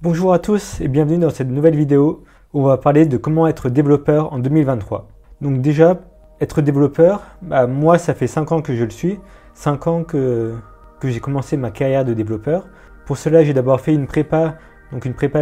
Bonjour à tous et bienvenue dans cette nouvelle vidéo où on va parler de comment être développeur en 2023. Donc déjà, être développeur, moi ça fait 5 ans que je le suis, 5 ans que j'ai commencé ma carrière de développeur. Pour cela, j'ai d'abord fait une prépa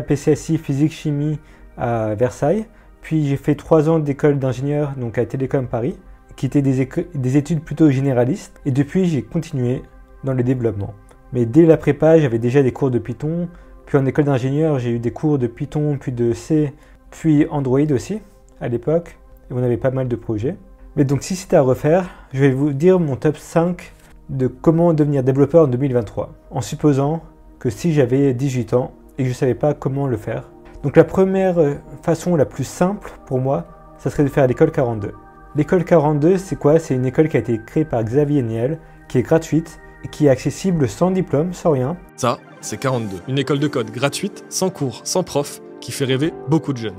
PCSI physique-chimie à Versailles, puis j'ai fait 3 ans d'école d'ingénieur donc à Télécom Paris, qui étaient des études plutôt généralistes, et depuis j'ai continué dans le développement. Mais dès la prépa, j'avais déjà des cours de Python. Puis en école d'ingénieur, j'ai eu des cours de Python, puis de C, puis Android aussi, à l'époque. Et on avait pas mal de projets. Mais donc si c'était à refaire, je vais vous dire mon top 5 de comment devenir développeur en 2023. En supposant que si j'avais 18 ans et que je ne savais pas comment le faire. Donc la première façon la plus simple pour moi, ça serait de faire l'école 42. L'école 42, c'est quoi? C'est une école qui a été créée par Xavier Niel, qui est gratuite et qui est accessible sans diplôme, sans rien. Ça, c'est 42. Une école de code gratuite, sans cours, sans prof, qui fait rêver beaucoup de jeunes.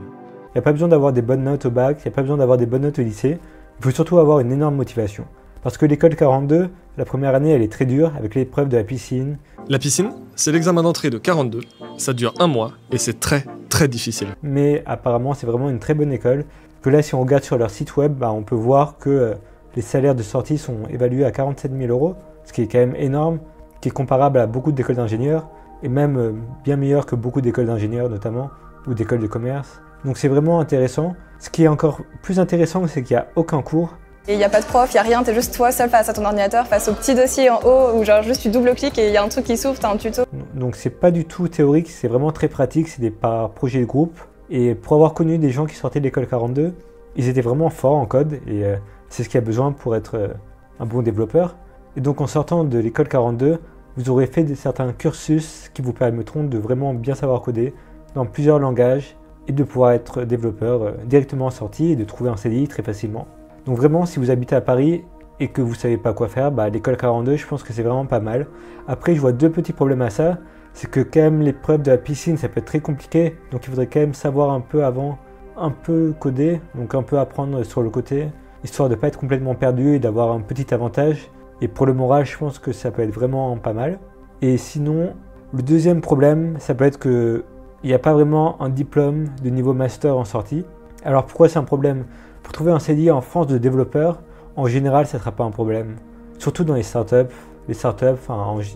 Il n'y a pas besoin d'avoir des bonnes notes au bac, il n'y a pas besoin d'avoir des bonnes notes au lycée. Il faut surtout avoir une énorme motivation. Parce que l'école 42, la première année, elle est très dure avec l'épreuve de la piscine. La piscine, c'est l'examen d'entrée de 42. Ça dure 1 mois et c'est très difficile. Mais apparemment, c'est vraiment une très bonne école. Que là, si on regarde sur leur site web, on peut voir que les salaires de sortie sont évalués à 47 000 €, ce qui est quand même énorme, qui est comparable à beaucoup d'écoles d'ingénieurs, et même bien meilleur que beaucoup d'écoles d'ingénieurs notamment, ou d'écoles de commerce. Donc c'est vraiment intéressant. Ce qui est encore plus intéressant, c'est qu'il n'y a aucun cours. Et il n'y a pas de prof, il n'y a rien, t'es juste toi seul face à ton ordinateur, face au petit dossier en haut, où genre juste tu double-cliques et il y a un truc qui s'ouvre, t'as un tuto. Donc c'est pas du tout théorique, c'est vraiment très pratique, c'est par projet de groupe. Et pour avoir connu des gens qui sortaient de l'école 42, ils étaient vraiment forts en code, et c'est ce qu'il y a besoin pour être un bon développeur. Et donc en sortant de l'école 42, vous aurez fait certains cursus qui vous permettront de vraiment bien savoir coder dans plusieurs langages et de pouvoir être développeur directement en sortie et de trouver un CDI très facilement. Donc vraiment, si vous habitez à Paris et que vous ne savez pas quoi faire, l'école 42, je pense que c'est vraiment pas mal. Après, je vois 2 petits problèmes à ça. C'est que quand même l'épreuve de la piscine, ça peut être très compliqué. Donc il faudrait quand même savoir un peu avant, un peu coder, donc un peu apprendre sur le côté, histoire de ne pas être complètement perdu et d'avoir un petit avantage. Et pour le moral, je pense que ça peut être vraiment pas mal. Et sinon, le deuxième problème, ça peut être qu'il n'y a pas vraiment un diplôme de niveau master en sortie. Alors pourquoi c'est un problème? Pour trouver un CDI en France de développeur, en général, ça ne sera pas un problème. Surtout dans les startups. Les startups,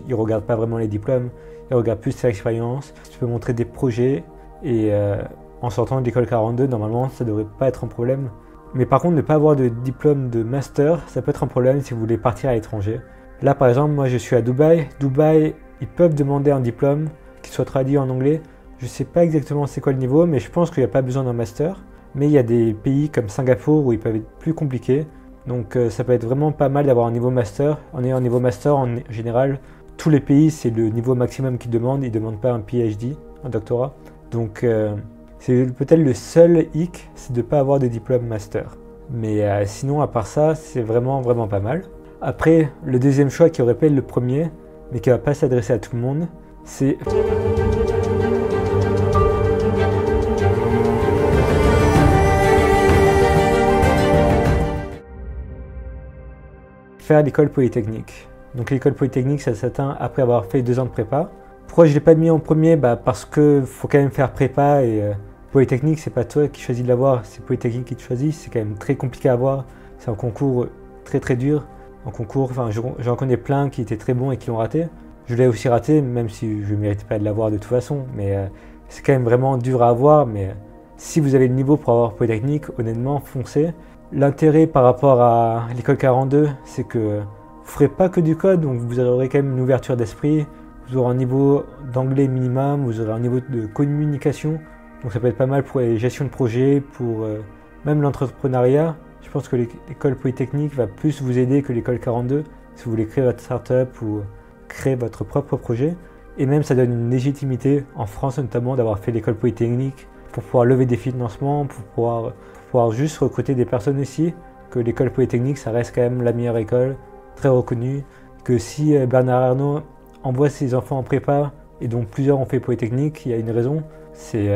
ils ne regardent pas vraiment les diplômes, ils regardent plus l'expérience. Tu peux montrer des projets et en sortant de l'école 42, normalement, ça ne devrait pas être un problème. Mais par contre, ne pas avoir de diplôme de master, ça peut être un problème si vous voulez partir à l'étranger. Là, par exemple, moi je suis à Dubaï. Dubaï, ils peuvent demander un diplôme qui soit traduit en anglais. Je ne sais pas exactement c'est quoi le niveau, mais je pense qu'il n'y a pas besoin d'un master. Mais il y a des pays comme Singapour où ils peuvent être plus compliqués. Donc ça peut être vraiment pas mal d'avoir un niveau master. En ayant un niveau master, en général, tous les pays, c'est le niveau maximum qu'ils demandent. Ils ne demandent pas un PhD, un doctorat. Donc c'est peut-être le seul hic, c'est de ne pas avoir de diplôme master. Mais sinon, à part ça, c'est vraiment pas mal. Après, le deuxième choix qui aurait pu être le premier, mais qui ne va pas s'adresser à tout le monde, c'est faire l'école polytechnique. Donc l'école polytechnique, ça s'atteint après avoir fait 2 ans de prépa. Pourquoi je ne l'ai pas mis en premier? Parce qu'il faut quand même faire prépa et Polytechnique, c'est pas toi qui choisis de l'avoir, c'est Polytechnique qui te choisit. C'est quand même très compliqué à avoir. C'est un concours très dur. Un concours, j'en connais plein qui étaient très bons et qui l'ont raté. Je l'ai aussi raté, même si je ne méritais pas de l'avoir de toute façon. Mais c'est quand même vraiment dur à avoir. Mais si vous avez le niveau pour avoir Polytechnique, honnêtement, foncez. L'intérêt par rapport à l'école 42, c'est que vous ne ferez pas que du code, donc vous aurez quand même une ouverture d'esprit. Vous aurez un niveau d'anglais minimum, vous aurez un niveau de communication. Donc ça peut être pas mal pour les gestions de projet, pour même l'entrepreneuriat. Je pense que l'école polytechnique va plus vous aider que l'école 42 si vous voulez créer votre start-up ou créer votre propre projet. Et même ça donne une légitimité en France notamment d'avoir fait l'école polytechnique pour pouvoir lever des financements, pour pouvoir juste recruter des personnes aussi. Que l'école polytechnique, ça reste quand même la meilleure école, très reconnue. Que si Bernard Arnault envoie ses enfants en prépa et dont plusieurs ont fait Polytechnique, il y a une raison, c'est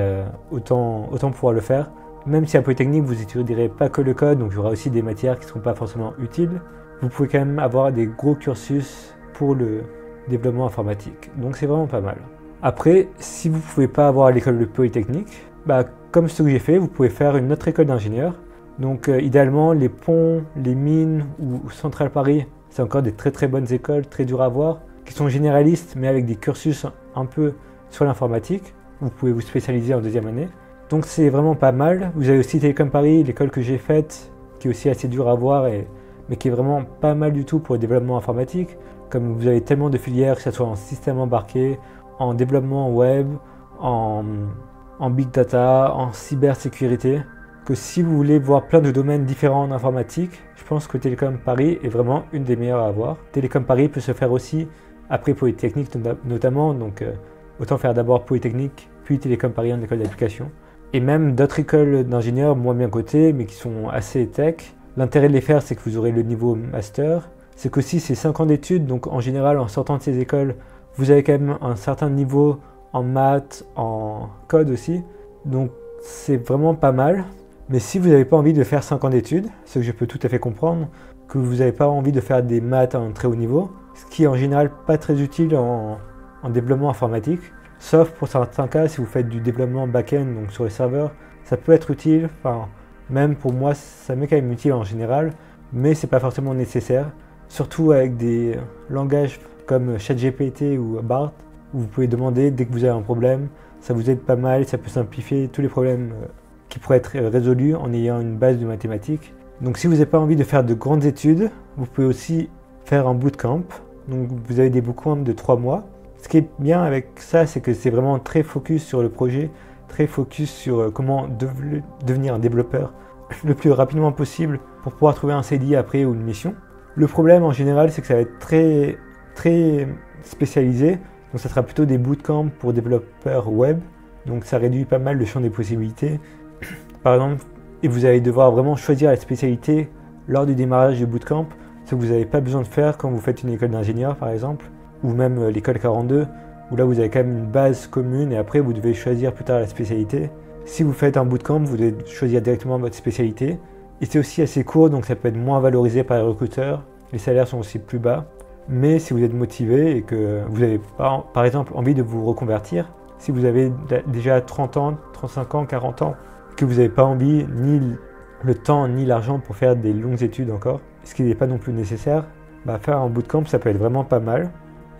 autant pouvoir le faire. Même si à Polytechnique, vous n'étudierez pas que le code, donc il y aura aussi des matières qui ne seront pas forcément utiles, vous pouvez quand même avoir des gros cursus pour le développement informatique. Donc c'est vraiment pas mal. Après, si vous ne pouvez pas avoir l'école de Polytechnique, comme ce que j'ai fait, vous pouvez faire une autre école d'ingénieur. Donc idéalement, les ponts, les mines ou Centrale Paris, c'est encore des très très bonnes écoles, très dures à voir, qui sont généralistes mais avec des cursus un peu sur l'informatique. Vous pouvez vous spécialiser en deuxième année. Donc c'est vraiment pas mal. Vous avez aussi Télécom Paris, l'école que j'ai faite, qui est aussi assez dure à voir, mais qui est vraiment pas mal du tout pour le développement informatique. Comme vous avez tellement de filières, que ce soit en système embarqué, en développement web, en big data, en cybersécurité, que si vous voulez voir plein de domaines différents en informatique, je pense que Télécom Paris est vraiment une des meilleures à avoir. Télécom Paris peut se faire aussi après Polytechnique notamment, donc autant faire d'abord Polytechnique, puis Télécom Paris en école d'application. Et même d'autres écoles d'ingénieurs moins bien cotées, mais qui sont assez tech. L'intérêt de les faire, c'est que vous aurez le niveau master. C'est qu'aussi c'est 5 ans d'études, donc en général en sortant de ces écoles, vous avez quand même un certain niveau en maths, en code aussi. Donc c'est vraiment pas mal. Mais si vous n'avez pas envie de faire 5 ans d'études, ce que je peux tout à fait comprendre, que vous n'avez pas envie de faire des maths à un très haut niveau, ce qui est en général pas très utile en développement informatique, sauf pour certains cas, si vous faites du développement back-end, donc sur les serveurs, ça peut être utile, enfin, même pour moi, ça m'est quand même utile en général, mais c'est pas forcément nécessaire, surtout avec des langages comme ChatGPT ou BART, où vous pouvez demander dès que vous avez un problème, ça vous aide pas mal, ça peut simplifier tous les problèmes qui pourraient être résolus en ayant une base de mathématiques. Donc si vous n'avez pas envie de faire de grandes études, vous pouvez aussi faire un bootcamp. Donc vous avez des bootcamps de 3 mois. Ce qui est bien avec ça, c'est que c'est vraiment très focus sur le projet, très focus sur comment devenir un développeur le plus rapidement possible pour pouvoir trouver un CDI après ou une mission. Le problème en général, c'est que ça va être très, très spécialisé. Donc ça sera plutôt des bootcamps pour développeurs web. Donc ça réduit pas mal le champ des possibilités. Par exemple, et vous allez devoir vraiment choisir la spécialité lors du démarrage du bootcamp, ce que vous n'avez pas besoin de faire quand vous faites une école d'ingénieur par exemple, ou même l'école 42, où là vous avez quand même une base commune et après vous devez choisir plus tard la spécialité. Si vous faites un bootcamp, vous devez choisir directement votre spécialité. Et c'est aussi assez court, donc ça peut être moins valorisé par les recruteurs. Les salaires sont aussi plus bas. Mais si vous êtes motivé et que vous avez par exemple envie de vous reconvertir, si vous avez déjà 30 ans, 35 ans, 40 ans, que vous n'avez pas envie, ni le temps, ni l'argent pour faire des longues études encore, ce qui n'est pas non plus nécessaire, faire un bootcamp, ça peut être vraiment pas mal.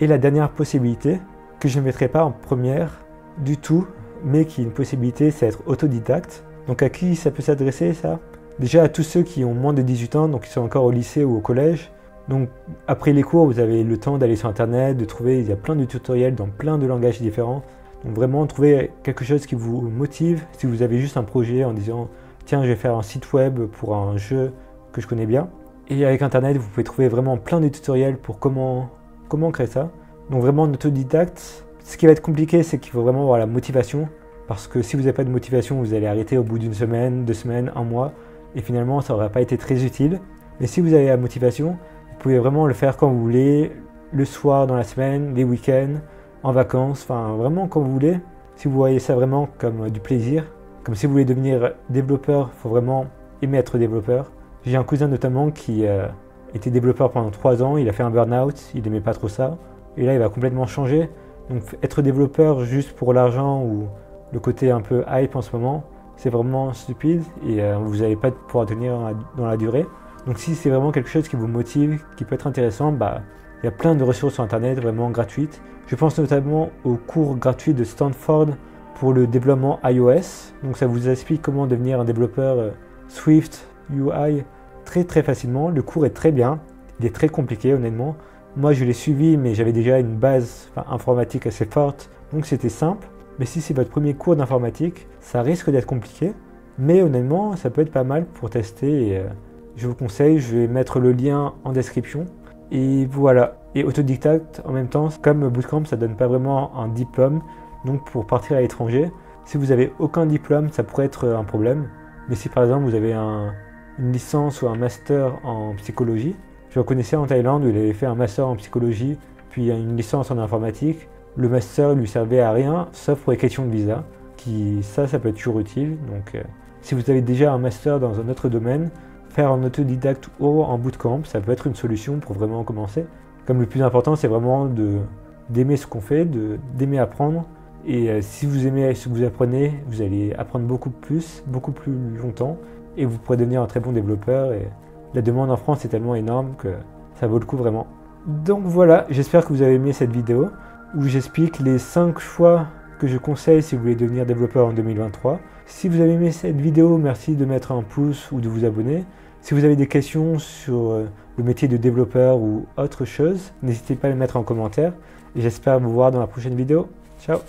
Et la dernière possibilité, que je ne mettrai pas en première du tout, mais qui est une possibilité, c'est être autodidacte. Donc à qui ça peut s'adresser ça? Déjà à tous ceux qui ont moins de 18 ans, donc qui sont encore au lycée ou au collège. Donc après les cours, vous avez le temps d'aller sur internet, de trouver, il y a plein de tutoriels dans plein de langages différents. Donc vraiment trouver quelque chose qui vous motive. Si vous avez juste un projet en disant tiens, je vais faire un site web pour un jeu que je connais bien. Et avec internet, vous pouvez trouver vraiment plein de tutoriels pour comment créer ça. Donc vraiment en autodidacte, ce qui va être compliqué, c'est qu'il faut vraiment avoir la motivation. Parce que si vous n'avez pas de motivation, vous allez arrêter au bout d'une semaine, 2 semaines, 1 mois. Et finalement, ça n'aura pas été très utile. Mais si vous avez la motivation, vous pouvez vraiment le faire quand vous voulez, le soir dans la semaine, les week-ends, en vacances, enfin vraiment quand vous voulez. Si vous voyez ça vraiment comme du plaisir, comme si vous voulez devenir développeur, il faut vraiment aimer être développeur. J'ai un cousin notamment qui était développeur pendant 3 ans, il a fait un burn-out, il n'aimait pas trop ça. Et là, il va complètement changer. Donc être développeur juste pour l'argent ou le côté un peu hype en ce moment, c'est vraiment stupide et vous n'allez pas pouvoir tenir dans la durée. Donc si c'est vraiment quelque chose qui vous motive, qui peut être intéressant, il y a plein de ressources sur internet vraiment gratuites. Je pense notamment au cours gratuit de Stanford pour le développement iOS. Donc ça vous explique comment devenir un développeur Swift UI très très facilement. Le cours est très bien, il est très compliqué honnêtement. Moi je l'ai suivi mais j'avais déjà une base informatique assez forte, donc c'était simple. Mais si c'est votre premier cours d'informatique, ça risque d'être compliqué. Mais honnêtement, ça peut être pas mal pour tester. Et, je vous conseille, je vais mettre le lien en description. Et voilà. Et autodidacte, en même temps, comme Bootcamp, ça donne pas vraiment un diplôme. Donc pour partir à l'étranger, si vous avez aucun diplôme, ça pourrait être un problème. Mais si par exemple vous avez une licence ou un master en psychologie, je connaissais en Thaïlande où il avait fait un master en psychologie, puis une licence en informatique. Le master ne lui servait à rien, sauf pour les questions de visa, ça peut être toujours utile. Donc si vous avez déjà un master dans un autre domaine, faire en autodidacte ou en bootcamp, ça peut être une solution pour vraiment commencer. Comme le plus important, c'est vraiment de d'aimer ce qu'on fait, d'aimer apprendre. Et si vous aimez ce que vous apprenez, vous allez apprendre beaucoup plus longtemps et vous pourrez devenir un très bon développeur. Et la demande en France est tellement énorme que ça vaut le coup vraiment. Donc voilà, j'espère que vous avez aimé cette vidéo où j'explique les 5 choix que je conseille si vous voulez devenir développeur en 2023. Si vous avez aimé cette vidéo, merci de mettre un pouce ou de vous abonner. Si vous avez des questions sur le métier de développeur ou autre chose, n'hésitez pas à les mettre en commentaire. Et j'espère vous voir dans la prochaine vidéo. Ciao!